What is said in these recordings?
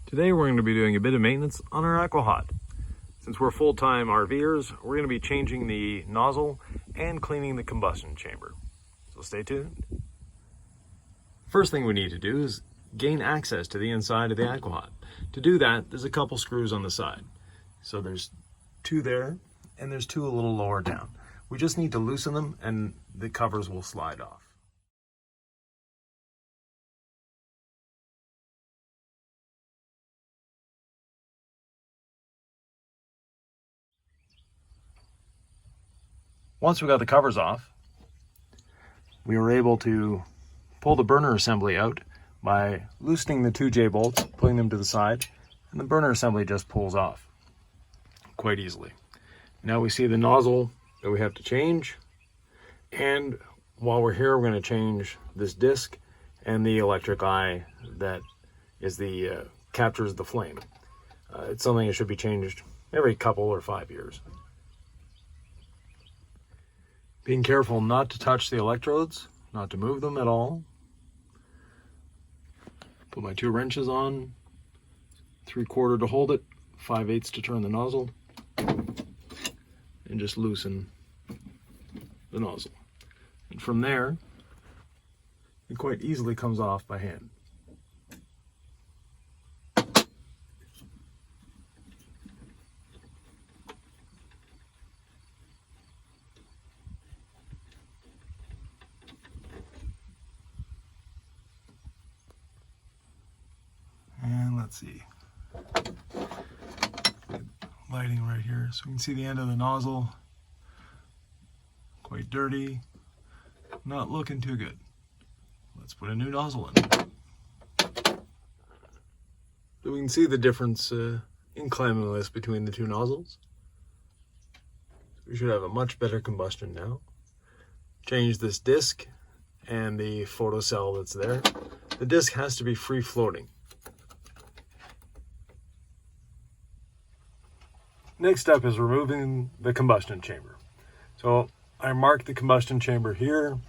Today we're going to be doing a bit of maintenance on our Aqua-Hot. Since we're full-time RVers, we're going to be changing the nozzle and cleaning the combustion chamber. So stay tuned. First thing we need to do is gain access to the inside of the Aqua-Hot. To do that, there's a couple screws on the side. So there's two there, and there's two a little lower down. We just need to loosen them and the covers will slide off. Once we got the covers off, we were able to pull the burner assembly out by loosening the two J bolts, putting them to the side, and the burner assembly just pulls off quite easily. Now we see the nozzle that we have to change, and while we're here, we're going to change this disc and the electric eye that is the captures the flame. It's something that should be changed every couple or 5 years. Being careful not to touch the electrodes, not to move them at all. Put my 2 wrenches on, 3/4 to hold it, 5/8 to turn the nozzle, and just loosen the nozzle. And from there, it quite easily comes off by hand. And let's see, lighting right here, so we can see the end of the nozzle. Quite dirty, not looking too good. Let's put a new nozzle in. So we can see the difference in cleanliness between the two nozzles. We should have a much better combustion now. Change this disc and the photocell that's there. The disc has to be free floating. Next step is removing the combustion chamber. So I marked the combustion chamber here,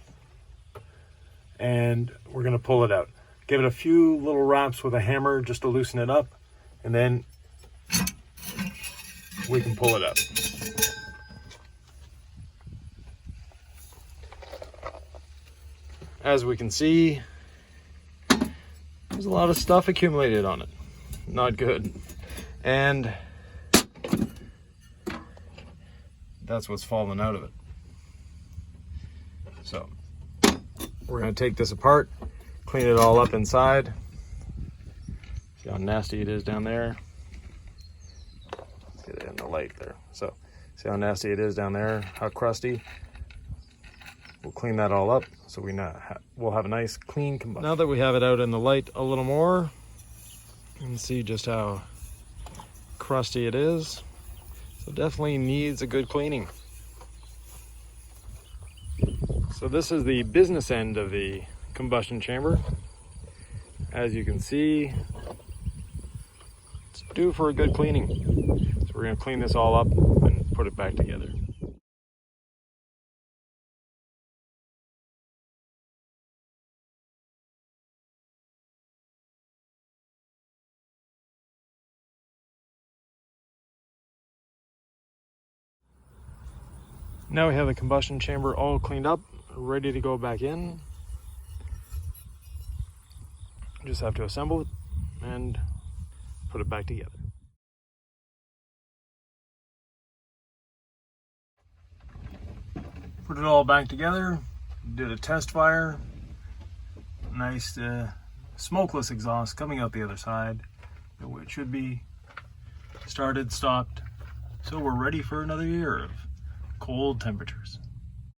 and we're going to pull it out. Give it a few little raps with a hammer just to loosen it up, and then we can pull it out. As we can see, there's a lot of stuff accumulated on it. Not good. And that's what's fallen out of it. So we're going to take this apart, clean it all up inside. See how nasty it is down there. Let's get it in the light there. So see how nasty it is down there, how crusty. We'll clean that all up so we'll have a nice clean combustion. Now that we have it out in the light a little more, you can see just how crusty it is. So definitely needs a good cleaning. So this is the business end of the combustion chamber. As you can see, it's due for a good cleaning. So we're going to clean this all up and put it back together. Now we have the combustion chamber all cleaned up, ready to go back in. Just have to assemble it and put it back together. Put it all back together, did a test fire. Nice smokeless exhaust coming out the other side, the way it should be. Started, stopped. So we're ready for another year of cold temperatures.